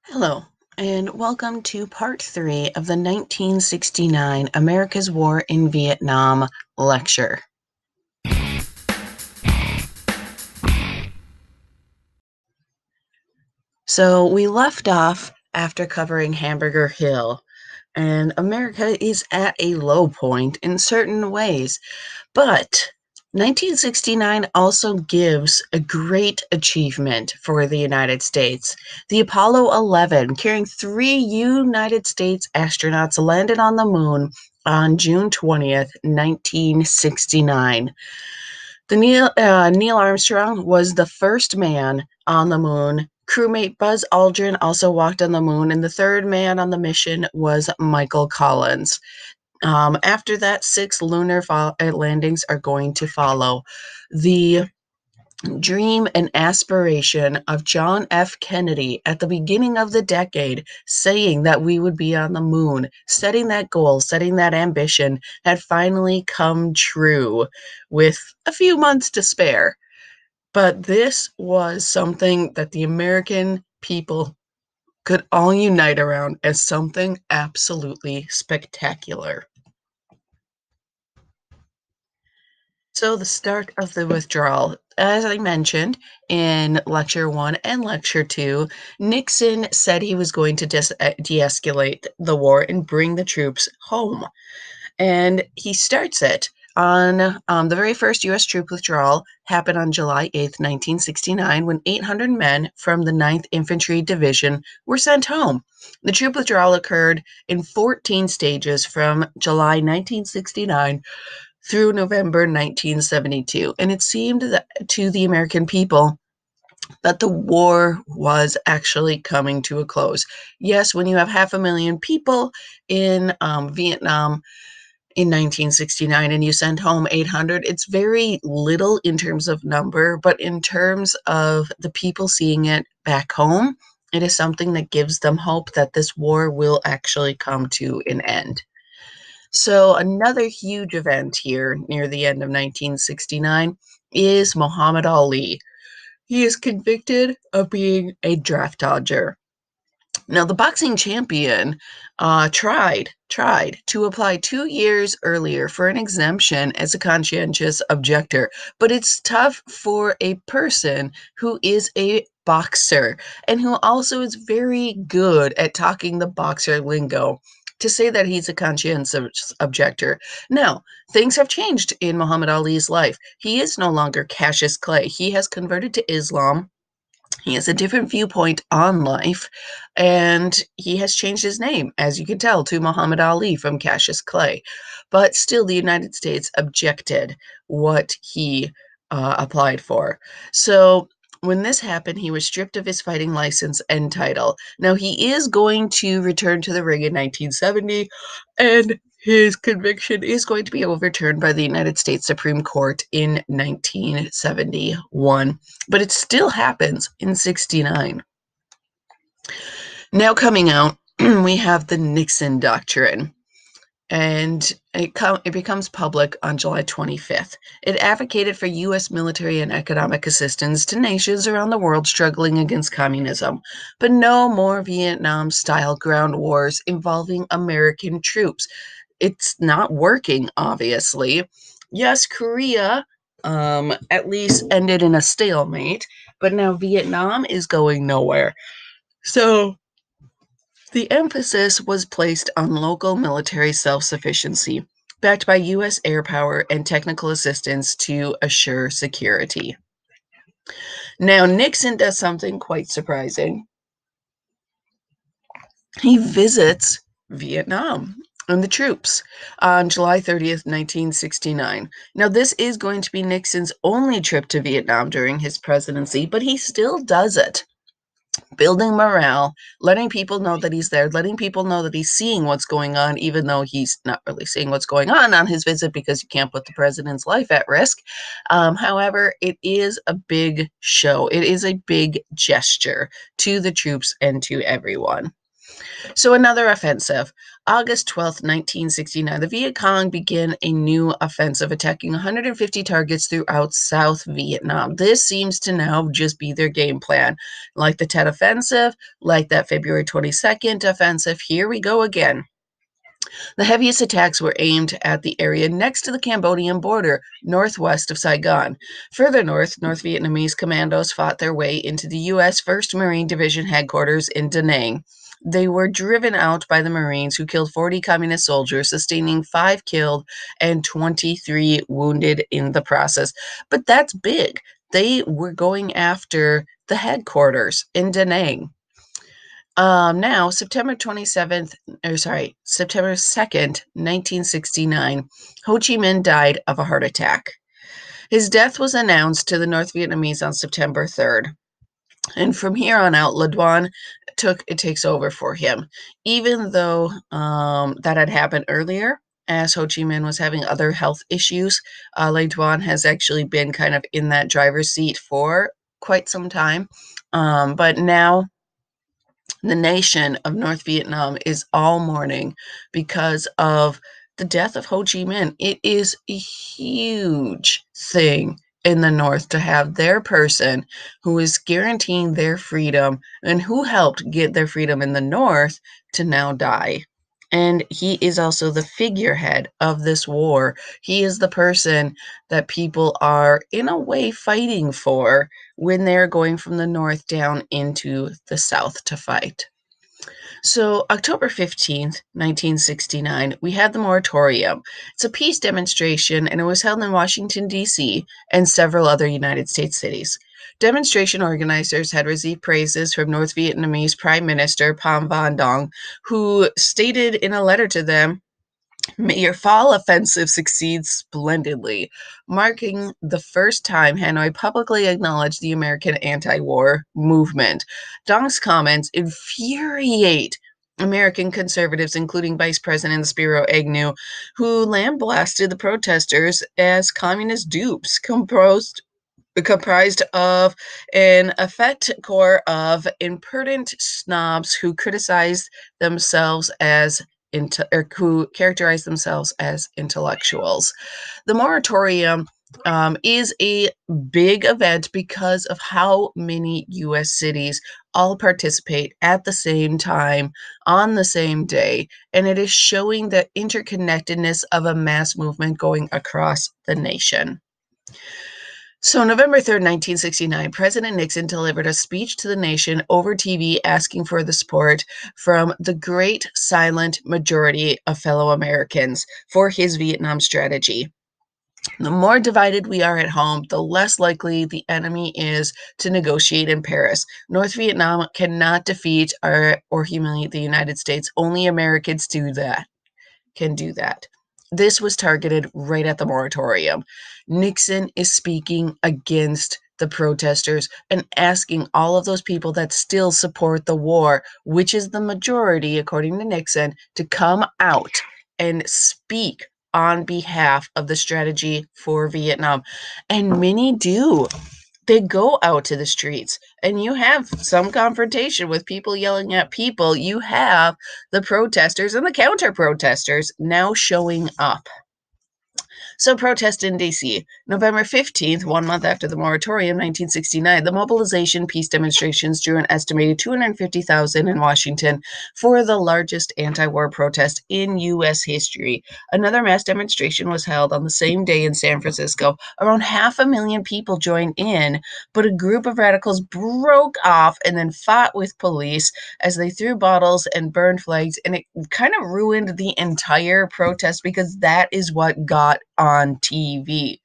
Hello, and welcome to part 3 of the 1969 America's War in Vietnam lecture. So we left off after covering Hamburger Hill, and America is at a low point in certain ways, but 1969 also gives a great achievement for the United States. The Apollo 11, carrying 3 United States astronauts, landed on the moon on June 20th, 1969. Neil Armstrong was the first man on the moon. Crewmate Buzz Aldrin also walked on the moon, and the third man on the mission was Michael Collins. After that, 6 lunar landings are going to follow. The dream and aspiration of John F. Kennedy at the beginning of the decade, saying that we would be on the moon, setting that goal, setting that ambition, had finally come true with a few months to spare. But this was something that the American people could all unite around as something absolutely spectacular. So, the start of the withdrawal. As I mentioned in Lecture 1 and Lecture 2, Nixon said he was going to de escalate the war and bring the troops home. And he starts it on the very first U.S. troop withdrawal happened on July 8th, 1969, when 800 men from the 9th Infantry Division were sent home. The troop withdrawal occurred in 14 stages from July 1969 through November 1972, and it seemed that to the American people that the war was actually coming to a close. Yes, when you have 500,000 people in Vietnam in 1969 and you send home 800, it's very little in terms of number, but in terms of the people seeing it back home, it is something that gives them hope that this war will actually come to an end. So, another huge event here near the end of 1969 is Muhammad Ali. He is convicted of being a draft dodger. Now, the boxing champion tried to apply 2 years earlier for an exemption as a conscientious objector, but it's tough for a person who is a boxer and who also is very good at talking the boxer lingo to say that he's a conscientious objector. Now, things have changed in Muhammad Ali's life. He is no longer Cassius Clay. He has converted to Islam. He has a different viewpoint on life, and he has changed his name, as you can tell, to Muhammad Ali from Cassius Clay. But still, the United States objected what he applied for. So when this happened, he was stripped of his fighting license and title. Now, he is going to return to the ring in 1970, and his conviction is going to be overturned by the United States Supreme Court in 1971, but it still happens in 69. Now coming out, we have the Nixon Doctrine, and it becomes public on July 25th. It advocated for U.S. military and economic assistance to nations around the world struggling against communism, but no more Vietnam-style ground wars involving American troops. It's not working, obviously. Yes, Korea at least ended in a stalemate, but now Vietnam is going nowhere. So the emphasis was placed on local military self-sufficiency, backed by U.S. air power and technical assistance to assure security. Now, Nixon does something quite surprising. He visits Vietnam and the troops on July 30th, 1969. Now, this is going to be Nixon's only trip to Vietnam during his presidency, but he still does it, building morale, letting people know that he's there, letting people know that he's seeing what's going on, even though he's not really seeing what's going on his visit because you can't put the president's life at risk. However, it is a big show. It is a big gesture to the troops and to everyone. So another offensive. August 12th, 1969, the Viet Cong began a new offensive, attacking 150 targets throughout South Vietnam. This seems to now just be their game plan. Like the Tet Offensive, like that February 22nd offensive, here we go again. The heaviest attacks were aimed at the area next to the Cambodian border, northwest of Saigon. Further north, North Vietnamese commandos fought their way into the U.S. 1st Marine Division headquarters in Da Nang. They were driven out by the Marines, who killed 40 communist soldiers, sustaining 5 killed and 23 wounded in the process. But that's big. They were going after the headquarters in Da Nang. Now, September 2nd, 1969, Ho Chi Minh died of a heart attack. His death was announced to the North Vietnamese on September 3rd. And from here on out, Le Duan takes over for him. Even though that had happened earlier, as Ho Chi Minh was having other health issues, Le Duan has actually been kind of in that driver's seat for quite some time. But now the nation of North Vietnam is all mourning because of the death of Ho Chi Minh. It is a huge thing in the North to have their person who is guaranteeing their freedom and who helped get their freedom in the North to now die. And he is also the figurehead of this war. He is the person that people are, in a way, fighting for when they're going from the North down into the South to fight. So, October 15th, 1969, we had the Moratorium. It's a peace demonstration, and it was held in Washington, D.C., and several other United States cities. Demonstration organizers had received praises from North Vietnamese Prime Minister Pham Van Dong, who stated in a letter to them, "May your fall offensive succeed splendidly," marking the first time Hanoi publicly acknowledged the American anti-war movement. Dong's comments infuriate American conservatives, including Vice President Spiro Agnew, who lambasted the protesters as communist dupes comprised of an effete core of imprudent snobs who criticized themselves as who characterize themselves as intellectuals. The moratorium is a big event because of how many U.S. cities all participate at the same time on the same day, and it is showing the interconnectedness of a mass movement going across the nation. So, November 3rd, 1969, President Nixon delivered a speech to the nation over TV asking for the support from the great silent majority of fellow Americans for his Vietnam strategy. The more divided we are at home, the less likely the enemy is to negotiate in Paris. North Vietnam cannot defeat or humiliate the United States. Only Americans can do that. This was targeted right at the moratorium. Nixon is speaking against the protesters and asking all of those people that still support the war, which is the majority, according to Nixon, to come out and speak on behalf of the strategy for Vietnam. And many do. They go out to the streets, and you have some confrontation with people yelling at people. You have the protesters and the counter protesters now showing up. So, protest in D.C. November 15th, 1 month after the moratorium, 1969, the mobilization peace demonstrations drew an estimated 250,000 in Washington for the largest anti-war protest in U.S. history. Another mass demonstration was held on the same day in San Francisco. Around 500,000 people joined in, but a group of radicals broke off and then fought with police as they threw bottles and burned flags, and it kind of ruined the entire protest because that is what got on TV.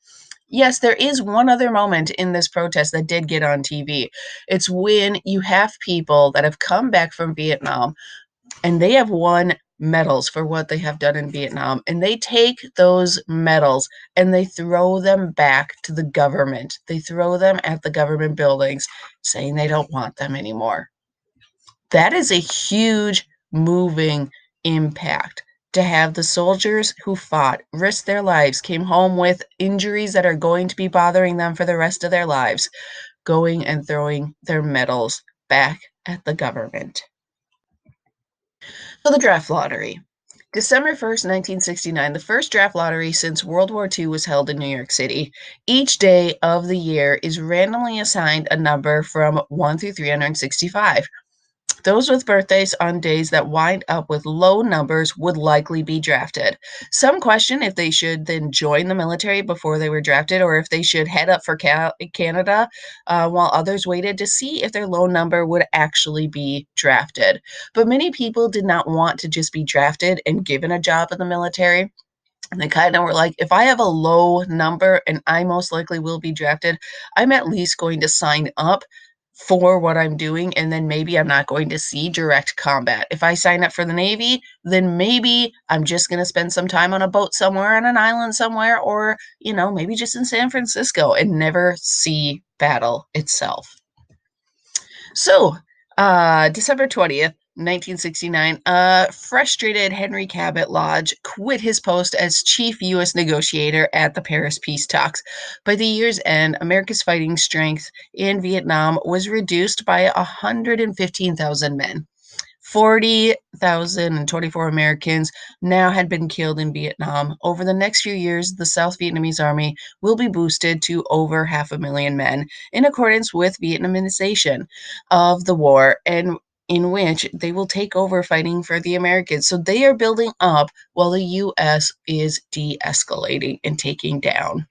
Yes, there is one other moment in this protest that did get on TV. It's when you have people that have come back from Vietnam and they have won medals for what they have done in Vietnam, and they take those medals and they throw them back to the government. They throw them at the government buildings, saying they don't want them anymore. That is a huge moving impact to have the soldiers who fought, risked their lives, came home with injuries that are going to be bothering them for the rest of their lives, going and throwing their medals back at the government. So the draft lottery. December 1st, 1969, the first draft lottery since World War II was held in New York City. Each day of the year is randomly assigned a number from 1 through 365. Those with birthdays on days that wind up with low numbers would likely be drafted. Some question if they should then join the military before they were drafted or if they should head up for Canada, while others waited to see if their low number would actually be drafted. But many people did not want to just be drafted and given a job in the military. And they kind of were like, if I have a low number and I most likely will be drafted, I'm at least going to sign up for what I'm doing, and then maybe I'm not going to see direct combat. If I sign up for the Navy, then maybe I'm just going to spend some time on a boat somewhere on an island somewhere, or, maybe just in San Francisco and never see battle itself. So, December 20th, 1969, frustrated Henry Cabot Lodge quit his post as chief U.S. negotiator at the Paris peace talks. By the year's end, America's fighting strength in Vietnam was reduced by 115,000 men. 40,024 Americans now had been killed in Vietnam. Over the next few years, the South Vietnamese army will be boosted to over 500,000 men in accordance with Vietnamization of the war, and in which they will take over fighting for the Americans. So they are building up while the U.S. is de escalating and taking down.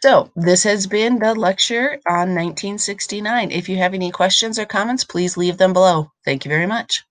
So, this has been the lecture on 1969. If you have any questions or comments, please leave them below. Thank you very much.